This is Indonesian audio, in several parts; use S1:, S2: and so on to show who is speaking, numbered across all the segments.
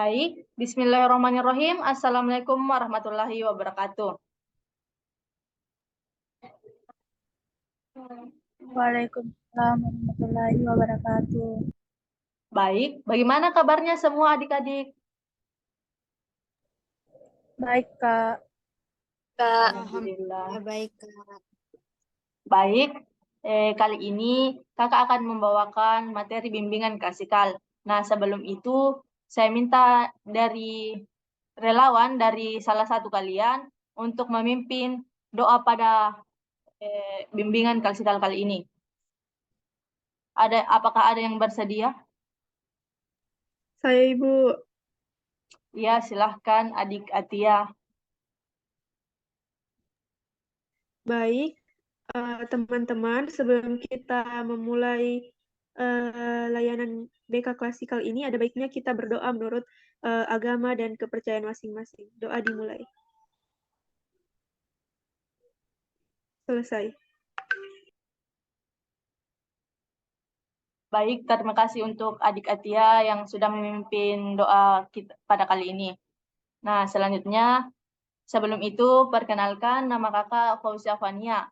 S1: Baik, bismillahirrahmanirrahim. Assalamualaikum warahmatullahi wabarakatuh.
S2: Waalaikumsalam warahmatullahi wabarakatuh.
S1: Baik, bagaimana kabarnya semua adik-adik?
S2: Baik, Kak.
S1: Alhamdulillah.
S3: Baik, Kak.
S1: Baik, kali ini kakak akan membawakan materi bimbingan klasikal. Nah, sebelum itu saya minta dari relawan dari salah satu kalian untuk memimpin doa pada bimbingan klasikal kali ini. Apakah ada yang bersedia?
S2: Saya Ibu.
S1: Ya, silahkan adik Atia.
S2: Baik, teman-teman, sebelum kita memulai layanan BK klasikal ini, ada baiknya kita berdoa menurut agama dan kepercayaan masing-masing. Doa dimulai. Selesai.
S1: Baik, terima kasih untuk adik Atia yang sudah memimpin doa kita pada kali ini. Nah, selanjutnya, sebelum itu, perkenalkan nama kakak Fauzia Fania.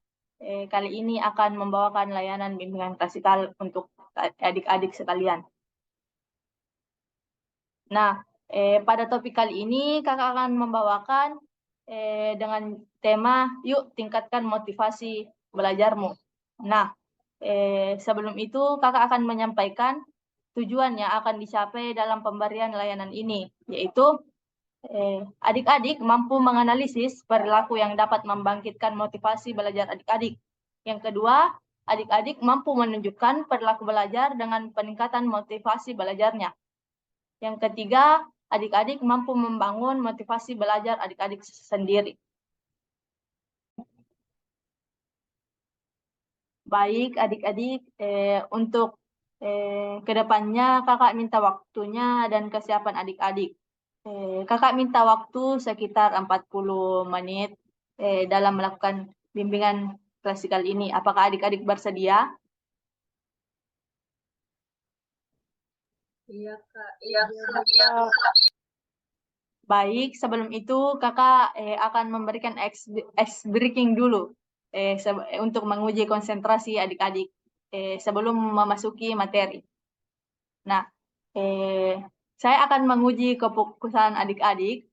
S1: Kali ini akan membawakan layanan bimbingan klasikal untuk adik-adik sekalian. Nah, pada topik kali ini kakak akan membawakan dengan tema "Yuk tingkatkan motivasi belajarmu". Nah, sebelum itu kakak akan menyampaikan tujuan yang akan dicapai dalam pemberian layanan ini, yaitu adik-adik mampu menganalisis perilaku yang dapat membangkitkan motivasi belajar adik-adik. Yang kedua, adik-adik mampu menunjukkan perilaku belajar dengan peningkatan motivasi belajarnya. Yang ketiga, adik-adik mampu membangun motivasi belajar adik-adik sendiri. Baik, adik-adik, untuk kedepannya kakak minta waktunya dan kesiapan adik-adik. Kakak minta waktu sekitar 40 menit dalam melakukan bimbingan klasikal ini. Apakah adik-adik bersedia?
S3: Iya, Kak.
S2: Iya, Kak.
S1: Baik, sebelum itu kakak akan memberikan ice breaking dulu untuk menguji konsentrasi adik-adik sebelum memasuki materi. Nah, saya akan menguji kefokusan adik-adik.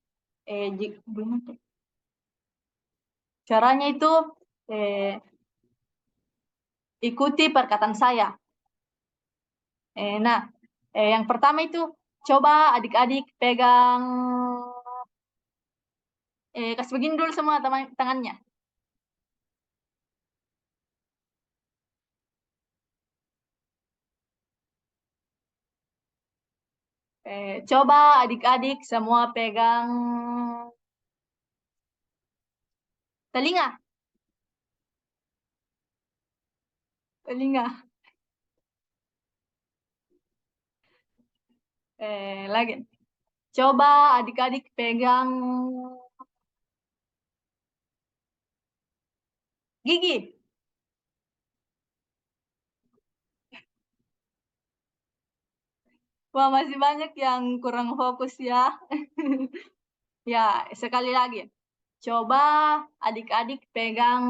S1: Caranya itu ikuti perkataan saya. Nah, yang pertama itu coba adik-adik pegang, kasih begini dulu semua tangannya. Coba adik-adik semua pegang telinga. Telinga. Lagi. Coba adik-adik pegang gigi. Wah, masih banyak yang kurang fokus ya. Ya, sekali lagi. Coba adik-adik pegang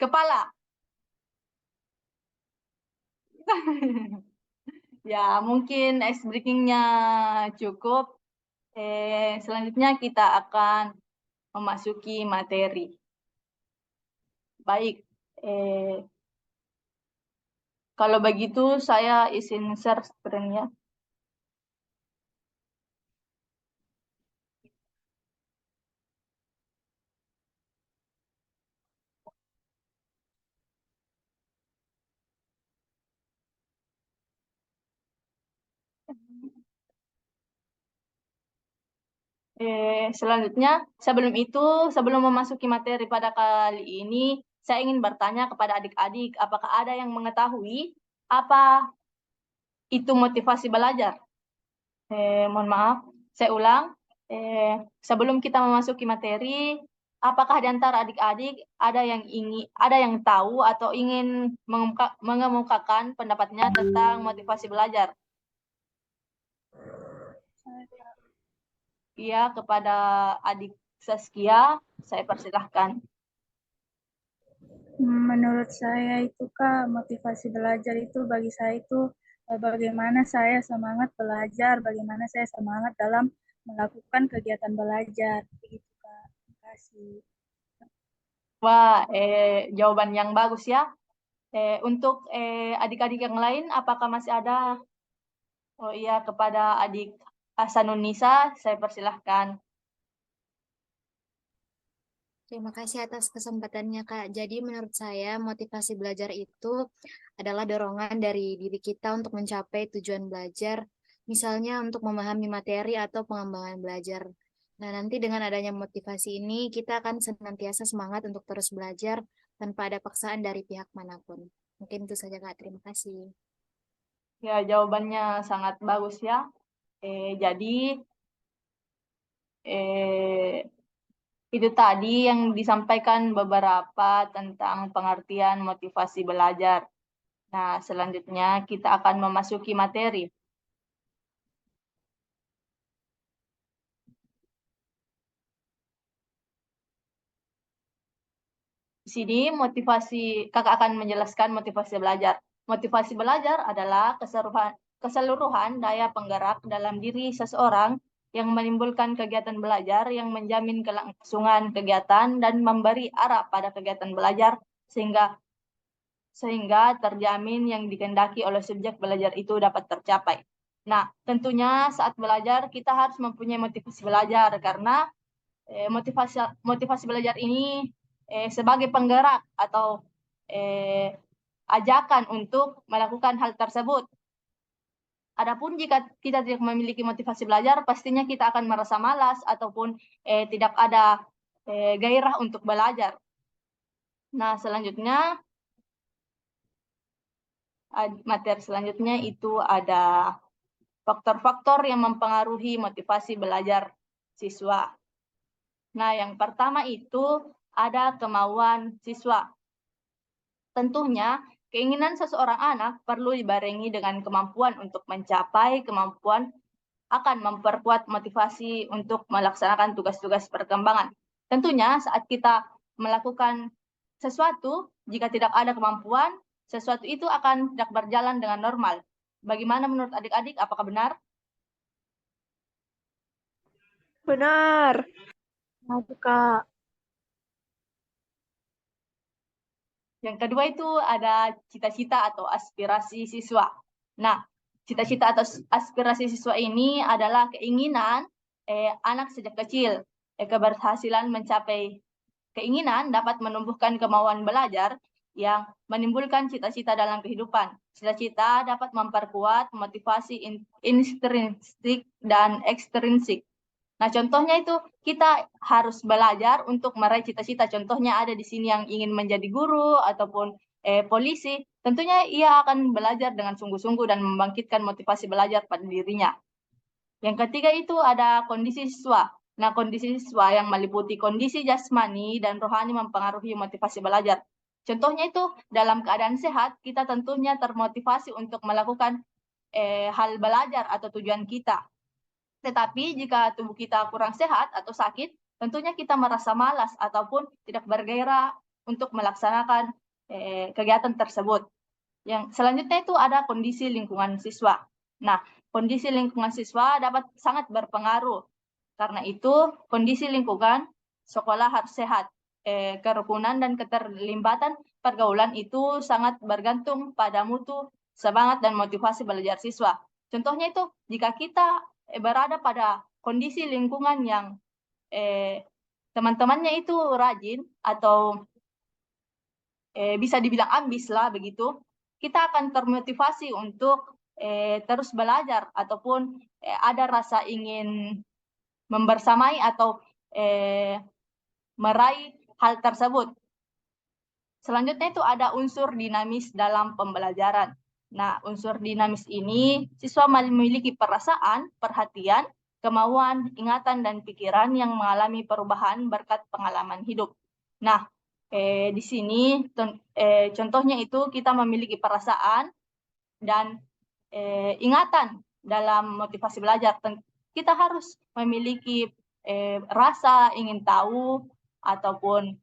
S1: kepala. Ya, mungkin ice breaking-nya cukup. Selanjutnya kita akan memasuki materi. Baik. Kalau begitu saya izin share screen-nya. Selanjutnya, sebelum memasuki materi pada kali ini, saya ingin bertanya kepada adik-adik, apakah ada yang mengetahui apa itu motivasi belajar? Mohon maaf, saya ulang. Sebelum kita memasuki materi, apakah di antara adik-adik ada yang tahu atau ingin mengemukakan pendapatnya tentang motivasi belajar? Iya, kepada adik Saskia, saya persilahkan.
S3: Menurut saya itu Kak, motivasi belajar itu bagi saya itu bagaimana saya semangat belajar, bagaimana saya semangat dalam melakukan kegiatan belajar. Begitu Kak. Terima kasih.
S1: Wah, jawaban yang bagus ya. Untuk adik-adik yang lain, apakah masih ada? Oh iya, kepada adik Hasanunisa, saya persilahkan.
S4: Terima kasih atas kesempatannya, Kak. Jadi menurut saya motivasi belajar itu adalah dorongan dari diri kita untuk mencapai tujuan belajar, misalnya untuk memahami materi atau pengembangan belajar. Nah, nanti dengan adanya motivasi ini, kita akan senantiasa semangat untuk terus belajar tanpa ada paksaan dari pihak manapun. Mungkin itu saja, Kak. Terima kasih.
S1: Ya, jawabannya sangat bagus ya. Jadi, itu tadi yang disampaikan beberapa tentang pengertian motivasi belajar. Nah, selanjutnya kita akan memasuki materi. Di sini kakak akan menjelaskan motivasi belajar. Motivasi belajar adalah keseluruhan daya penggerak dalam diri seseorang yang menimbulkan kegiatan belajar yang menjamin kelangsungan kegiatan dan memberi arah pada kegiatan belajar sehingga terjamin yang dikehendaki oleh subjek belajar itu dapat tercapai. Nah, tentunya saat belajar kita harus mempunyai motivasi belajar karena motivasi belajar ini sebagai penggerak atau ajakan untuk melakukan hal tersebut. Adapun jika kita tidak memiliki motivasi belajar, pastinya kita akan merasa malas ataupun tidak ada gairah untuk belajar. Nah, selanjutnya materi selanjutnya itu ada faktor-faktor yang mempengaruhi motivasi belajar siswa. Nah, yang pertama itu ada kemauan siswa. Tentunya, keinginan seseorang anak perlu dibarengi dengan kemampuan untuk mencapai kemampuan akan memperkuat motivasi untuk melaksanakan tugas-tugas perkembangan. Tentunya saat kita melakukan sesuatu, jika tidak ada kemampuan, sesuatu itu akan tidak berjalan dengan normal. Bagaimana menurut adik-adik? Apakah benar?
S2: Benar.
S3: Kak.
S1: Yang kedua itu ada cita-cita atau aspirasi siswa. Nah, cita-cita atau aspirasi siswa ini adalah keinginan anak sejak kecil. Keberhasilan mencapai keinginan dapat menumbuhkan kemauan belajar yang menimbulkan cita-cita dalam kehidupan. Cita-cita dapat memperkuat motivasi intrinsik dan ekstrinsik. Nah, contohnya itu kita harus belajar untuk meraih cita-cita. Contohnya ada di sini yang ingin menjadi guru ataupun polisi. Tentunya ia akan belajar dengan sungguh-sungguh dan membangkitkan motivasi belajar pada dirinya. Yang ketiga itu ada kondisi siswa. Nah, kondisi siswa yang meliputi kondisi jasmani dan rohani mempengaruhi motivasi belajar. Contohnya itu dalam keadaan sehat, kita tentunya termotivasi untuk melakukan hal belajar atau tujuan kita. Tetapi jika tubuh kita kurang sehat atau sakit, tentunya kita merasa malas ataupun tidak bergairah untuk melaksanakan kegiatan tersebut. Yang selanjutnya itu ada kondisi lingkungan siswa. Nah, kondisi lingkungan siswa dapat sangat berpengaruh. Karena itu, kondisi lingkungan sekolah harus sehat. Kerukunan dan keterlibatan pergaulan itu sangat bergantung pada mutu, semangat, dan motivasi belajar siswa. Contohnya itu, jika kita berada pada kondisi lingkungan yang teman-temannya itu rajin atau bisa dibilang ambis lah begitu, kita akan termotivasi untuk terus belajar ataupun ada rasa ingin membersamai atau meraih hal tersebut. Selanjutnya itu ada unsur dinamis dalam pembelajaran. Nah, unsur dinamis ini siswa memiliki perasaan, perhatian, kemauan, ingatan, dan pikiran yang mengalami perubahan berkat pengalaman hidup. Nah, di sini contohnya itu kita memiliki perasaan dan ingatan dalam motivasi belajar. Kita harus memiliki rasa ingin tahu ataupun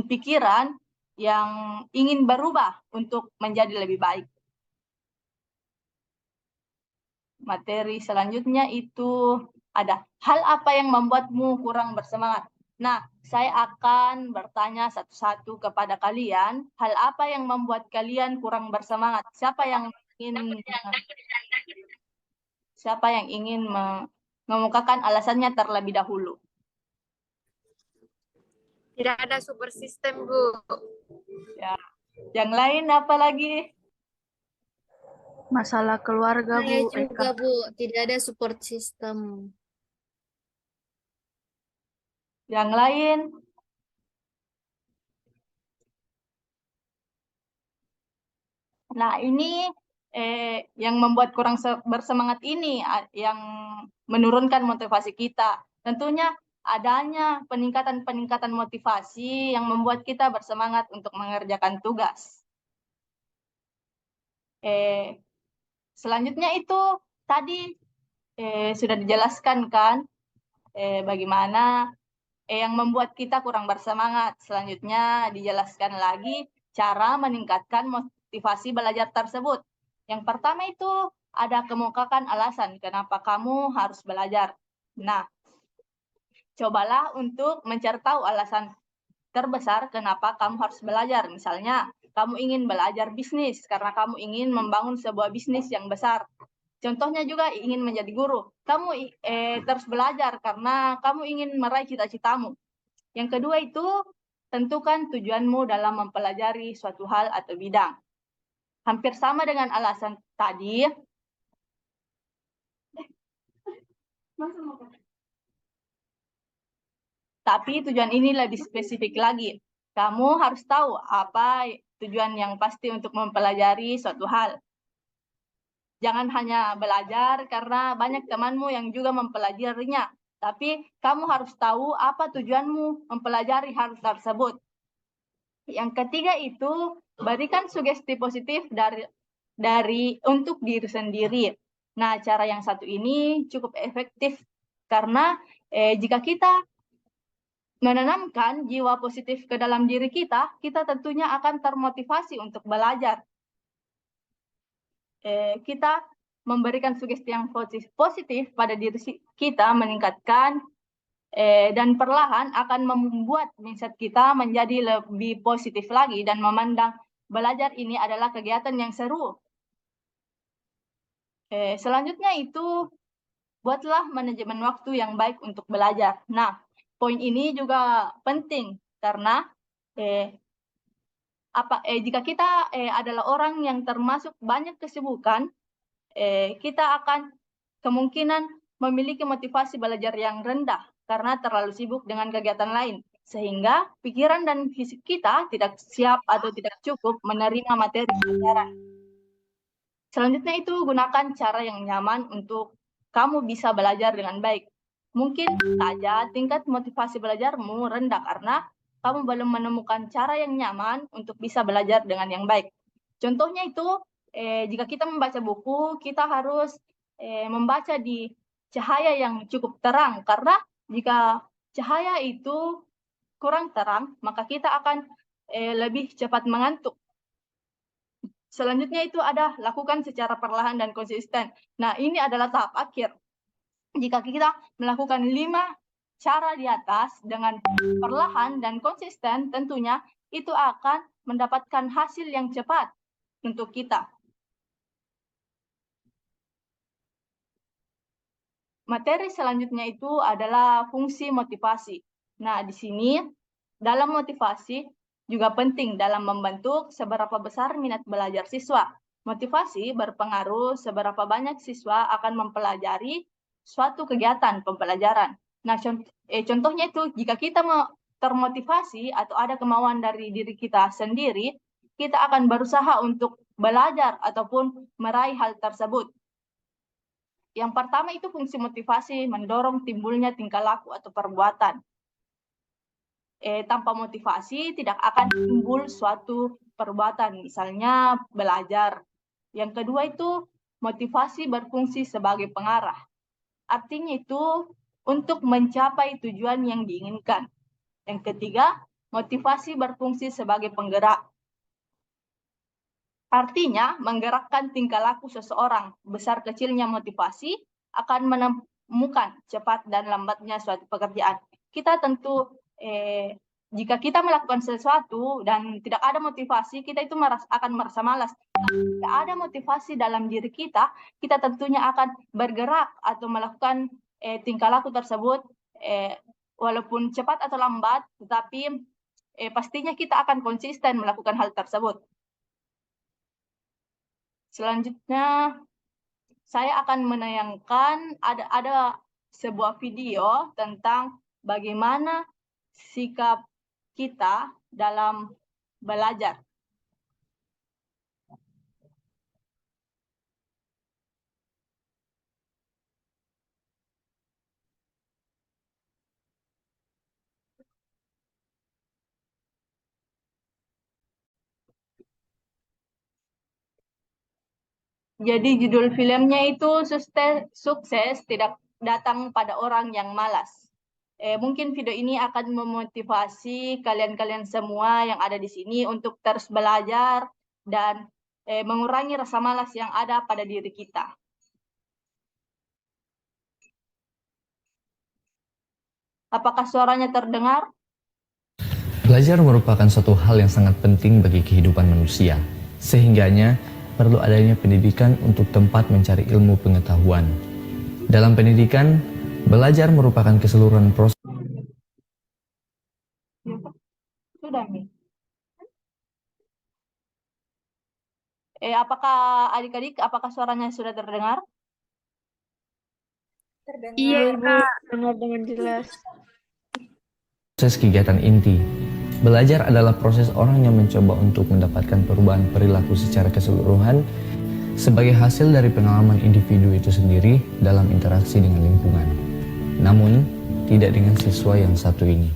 S1: pikiran yang ingin berubah untuk menjadi lebih baik. Materi selanjutnya itu ada hal apa yang membuatmu kurang bersemangat. Nah, saya akan bertanya satu-satu kepada kalian, hal apa yang membuat kalian kurang bersemangat? Siapa yang ingin mengemukakan alasannya terlebih dahulu?
S5: Tidak ada support system, Bu.
S1: Ya. Yang lain apa lagi?
S3: Masalah keluarga,
S4: Saya
S3: Bu.
S4: juga, Bu, tidak ada support system.
S1: Yang lain? Nah, ini yang membuat kurang bersemangat ini, yang menurunkan motivasi kita. Tentunya adanya peningkatan motivasi yang membuat kita bersemangat untuk mengerjakan tugas. Selanjutnya itu tadi sudah dijelaskan kan bagaimana yang membuat kita kurang bersemangat. Selanjutnya dijelaskan lagi cara meningkatkan motivasi belajar tersebut. Yang pertama itu ada kemukakan alasan kenapa kamu harus belajar. Nah, cobalah untuk mencari tahu alasan terbesar kenapa kamu harus belajar. Misalnya, kamu ingin belajar bisnis karena kamu ingin membangun sebuah bisnis yang besar. Contohnya juga ingin menjadi guru. Kamu terus belajar karena kamu ingin meraih cita-citamu. Yang kedua itu, tentukan tujuanmu dalam mempelajari suatu hal atau bidang. Hampir sama dengan alasan tadi. Tapi tujuan ini lebih spesifik lagi. Kamu harus tahu apa tujuan yang pasti untuk mempelajari suatu hal. Jangan hanya belajar karena banyak temanmu yang juga mempelajarinya. Tapi kamu harus tahu apa tujuanmu mempelajari hal tersebut. Yang ketiga itu, berikan sugesti positif untuk diri sendiri. Nah, cara yang satu ini cukup efektif karena jika kita menanamkan jiwa positif ke dalam diri kita tentunya akan termotivasi untuk belajar. Kita memberikan sugesti yang positif pada diri kita, meningkatkan dan perlahan akan membuat mindset kita menjadi lebih positif lagi dan memandang belajar ini adalah kegiatan yang seru. Selanjutnya itu, buatlah manajemen waktu yang baik untuk belajar. Nah, poin ini juga penting karena jika kita adalah orang yang termasuk banyak kesibukan, kita akan kemungkinan memiliki motivasi belajar yang rendah karena terlalu sibuk dengan kegiatan lain, sehingga pikiran dan fisik kita tidak siap atau tidak cukup menerima materi pelajaran. Selanjutnya itu, gunakan cara yang nyaman untuk kamu bisa belajar dengan baik. Mungkin saja tingkat motivasi belajarmu rendah karena kamu belum menemukan cara yang nyaman untuk bisa belajar dengan yang baik. Contohnya itu, jika kita membaca buku, kita harus membaca di cahaya yang cukup terang, karena jika cahaya itu kurang terang, maka kita akan lebih cepat mengantuk. Selanjutnya itu ada lakukan secara perlahan dan konsisten. Nah, ini adalah tahap akhir. Jika kita melakukan 5 cara di atas dengan perlahan dan konsisten, tentunya itu akan mendapatkan hasil yang cepat untuk kita. Materi selanjutnya itu adalah fungsi motivasi. Nah, di sini dalam motivasi juga penting dalam membentuk seberapa besar minat belajar siswa. Motivasi berpengaruh seberapa banyak siswa akan mempelajari suatu kegiatan pembelajaran. Nah, contohnya itu, jika kita termotivasi atau ada kemauan dari diri kita sendiri, kita akan berusaha untuk belajar ataupun meraih hal tersebut. Yang pertama itu fungsi motivasi, mendorong timbulnya tingkah laku atau perbuatan. Tanpa motivasi tidak akan timbul suatu perbuatan, misalnya belajar. Yang kedua itu motivasi berfungsi sebagai pengarah. Artinya itu untuk mencapai tujuan yang diinginkan. Yang ketiga, motivasi berfungsi sebagai penggerak. Artinya, menggerakkan tingkah laku seseorang. Besar kecilnya motivasi akan menemukan cepat dan lambatnya suatu pekerjaan. Kita tentu, jika kita melakukan sesuatu dan tidak ada motivasi, kita itu akan merasa malas. Tidak ada motivasi dalam diri kita, kita tentunya akan bergerak atau melakukan tingkah laku tersebut, walaupun cepat atau lambat, tetapi pastinya kita akan konsisten melakukan hal tersebut. Selanjutnya, saya akan menayangkan ada sebuah video tentang bagaimana sikap kita dalam belajar. Jadi judul filmnya itu sukses tidak datang pada orang yang malas. Mungkin video ini akan memotivasi kalian-kalian semua yang ada di sini untuk terus belajar dan mengurangi rasa malas yang ada pada diri kita. Apakah suaranya terdengar?
S6: Belajar merupakan suatu hal yang sangat penting bagi kehidupan manusia, sehingganya perlu adanya pendidikan untuk tempat mencari ilmu pengetahuan. Dalam pendidikan, belajar merupakan keseluruhan proses.
S1: Sudah, Mi. Apakah adik-adik, apakah suaranya sudah terdengar?
S3: Terdengar.
S2: Iya, Ibu, dengar dengan jelas.
S6: Proses kegiatan inti. Belajar adalah proses orang yang mencoba untuk mendapatkan perubahan perilaku secara keseluruhan sebagai hasil dari pengalaman individu itu sendiri dalam interaksi dengan lingkungan. Namun, tidak dengan siswa yang satu ini.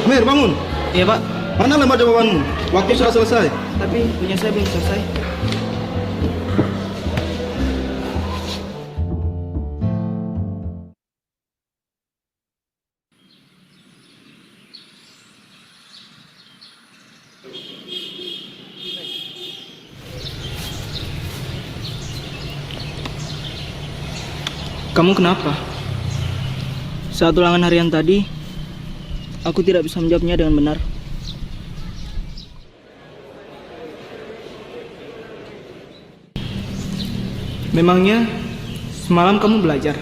S7: Mir, bangun.
S8: Iya, Pak.
S7: Mana lembar jawabanmu? Waktu sudah selesai.
S8: Tapi punya saya belum selesai. Kamu kenapa? Saat ulangan harian tadi, aku tidak bisa menjawabnya dengan benar. Memangnya semalam kamu belajar?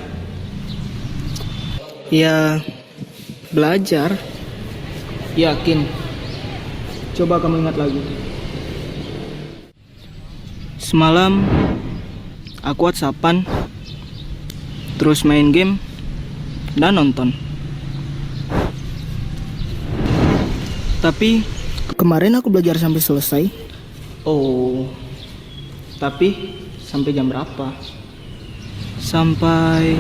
S8: Ya, belajar. Yakin? Coba kamu ingat lagi. Semalam Aku WhatsAppan, terus main game, dan nonton. Tapi kemarin aku belajar sampai selesai. Oh, tapi sampai jam berapa? Sampai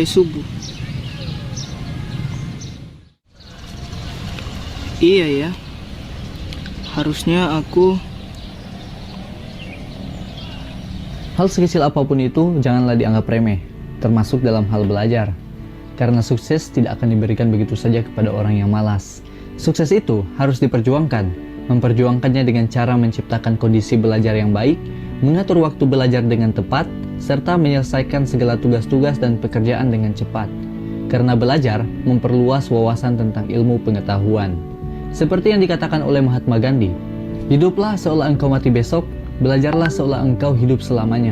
S8: subuh. Iya ya, harusnya aku.
S6: Hal sekecil apapun itu janganlah dianggap remeh, termasuk dalam hal belajar. Karena sukses tidak akan diberikan begitu saja kepada orang yang malas. Sukses itu harus diperjuangkan. Memperjuangkannya dengan cara menciptakan kondisi belajar yang baik, mengatur waktu belajar dengan tepat, serta menyelesaikan segala tugas-tugas dan pekerjaan dengan cepat. Karena belajar memperluas wawasan tentang ilmu pengetahuan. Seperti yang dikatakan oleh Mahatma Gandhi, hiduplah seolah engkau mati besok, belajarlah seolah engkau hidup selamanya.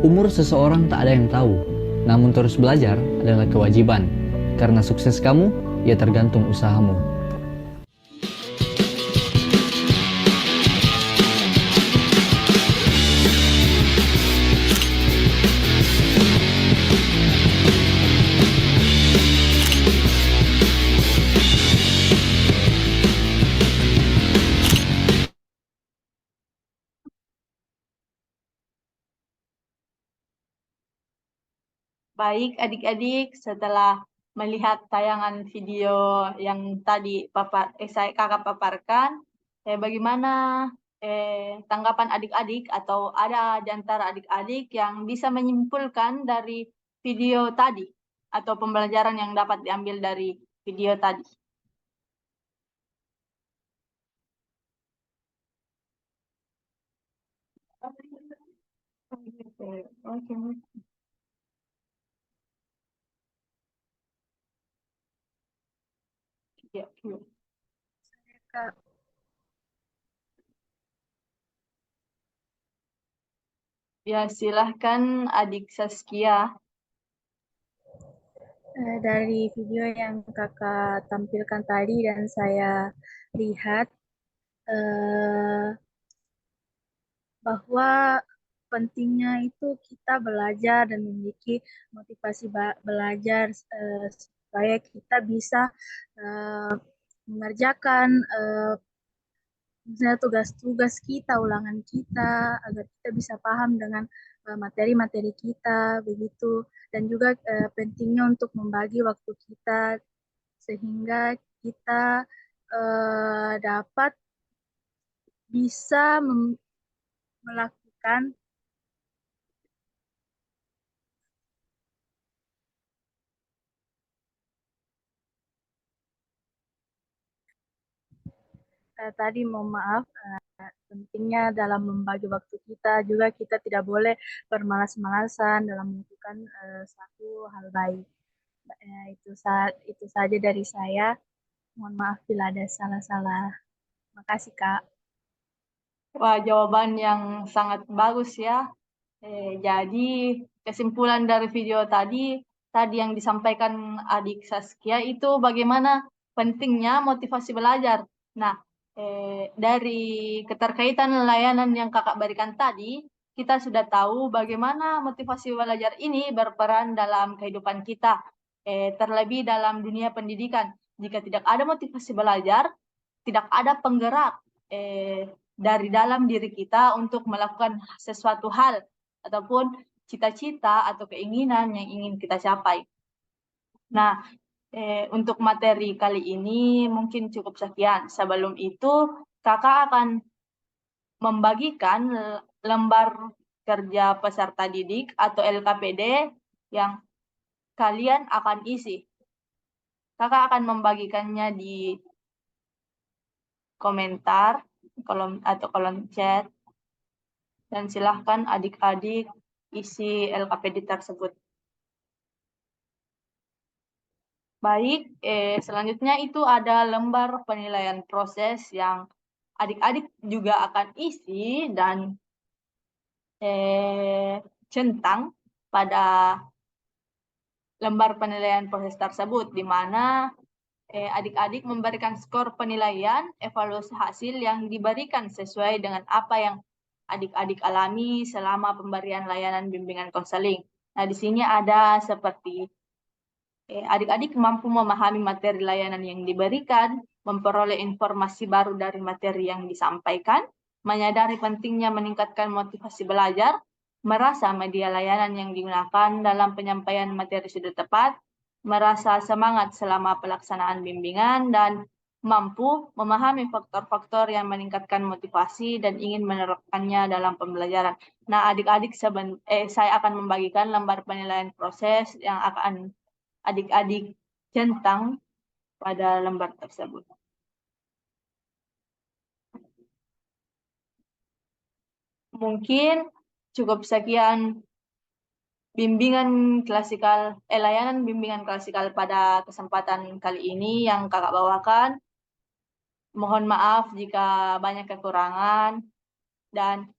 S6: Umur seseorang tak ada yang tahu, namun terus belajar adalah kewajiban. Karena sukses kamu, ya tergantung usahamu.
S1: Baik adik-adik, setelah melihat tayangan video yang tadi kakak paparkan, bagaimana tanggapan adik-adik atau ada di antara adik-adik yang bisa menyimpulkan dari video tadi atau pembelajaran yang dapat diambil dari video tadi? Oke. Ya, ya.
S3: Kak,
S1: Ya, silahkan adik Saskia.
S3: Dari video yang kakak tampilkan tadi dan saya lihat bahwa pentingnya itu kita belajar dan memiliki motivasi belajar supaya kita bisa mengerjakan misalnya tugas-tugas kita, ulangan kita, agar kita bisa paham dengan materi-materi kita, begitu. Dan juga pentingnya untuk membagi waktu kita sehingga kita dapat bisa melakukan tadi mohon maaf, pentingnya dalam membagi waktu kita juga kita tidak boleh bermalas-malasan dalam melakukan satu hal baik. Itu saja dari saya. Mohon maaf bila ada salah-salah. Makasih Kak.
S1: Wah, jawaban yang sangat bagus ya. Jadi kesimpulan dari video tadi yang disampaikan adik Saskia itu bagaimana pentingnya motivasi belajar. Nah, dari keterkaitan layanan yang kakak berikan tadi, kita sudah tahu bagaimana motivasi belajar ini berperan dalam kehidupan kita, terlebih dalam dunia pendidikan. Jika tidak ada motivasi belajar, tidak ada penggerak dari dalam diri kita untuk melakukan sesuatu hal ataupun cita-cita atau keinginan yang ingin kita capai. Nah, untuk materi kali ini mungkin cukup sekian. Sebelum itu, kakak akan membagikan lembar kerja peserta didik atau LKPD yang kalian akan isi. Kakak akan membagikannya di komentar kolom chat, dan silahkan adik-adik isi LKPD tersebut. Baik, selanjutnya itu ada lembar penilaian proses yang adik-adik juga akan isi dan centang pada lembar penilaian proses tersebut, di mana adik-adik memberikan skor penilaian evaluasi hasil yang diberikan sesuai dengan apa yang adik-adik alami selama pemberian layanan bimbingan konseling. Nah, di sini ada seperti adik-adik mampu memahami materi layanan yang diberikan, memperoleh informasi baru dari materi yang disampaikan, menyadari pentingnya meningkatkan motivasi belajar, merasa media layanan yang digunakan dalam penyampaian materi sudah tepat, merasa semangat selama pelaksanaan bimbingan, dan mampu memahami faktor-faktor yang meningkatkan motivasi dan ingin menerapkannya dalam pembelajaran. Nah, adik-adik saya akan membagikan lembar penilaian proses yang akan adik-adik centang pada lembar tersebut. Mungkin cukup sekian layanan bimbingan klasikal pada kesempatan kali ini yang kakak bawakan. Mohon maaf jika banyak kekurangan, dan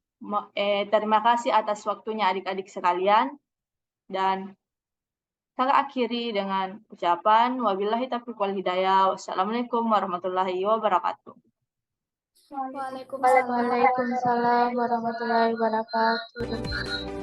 S1: terima kasih atas waktunya adik-adik sekalian, dan kakak akhiri dengan ucapan wabillahi taufiq wal hidayah. Wassalamualaikum warahmatullahi wabarakatuh.
S3: Waalaikumsalam warahmatullahi wabarakatuh.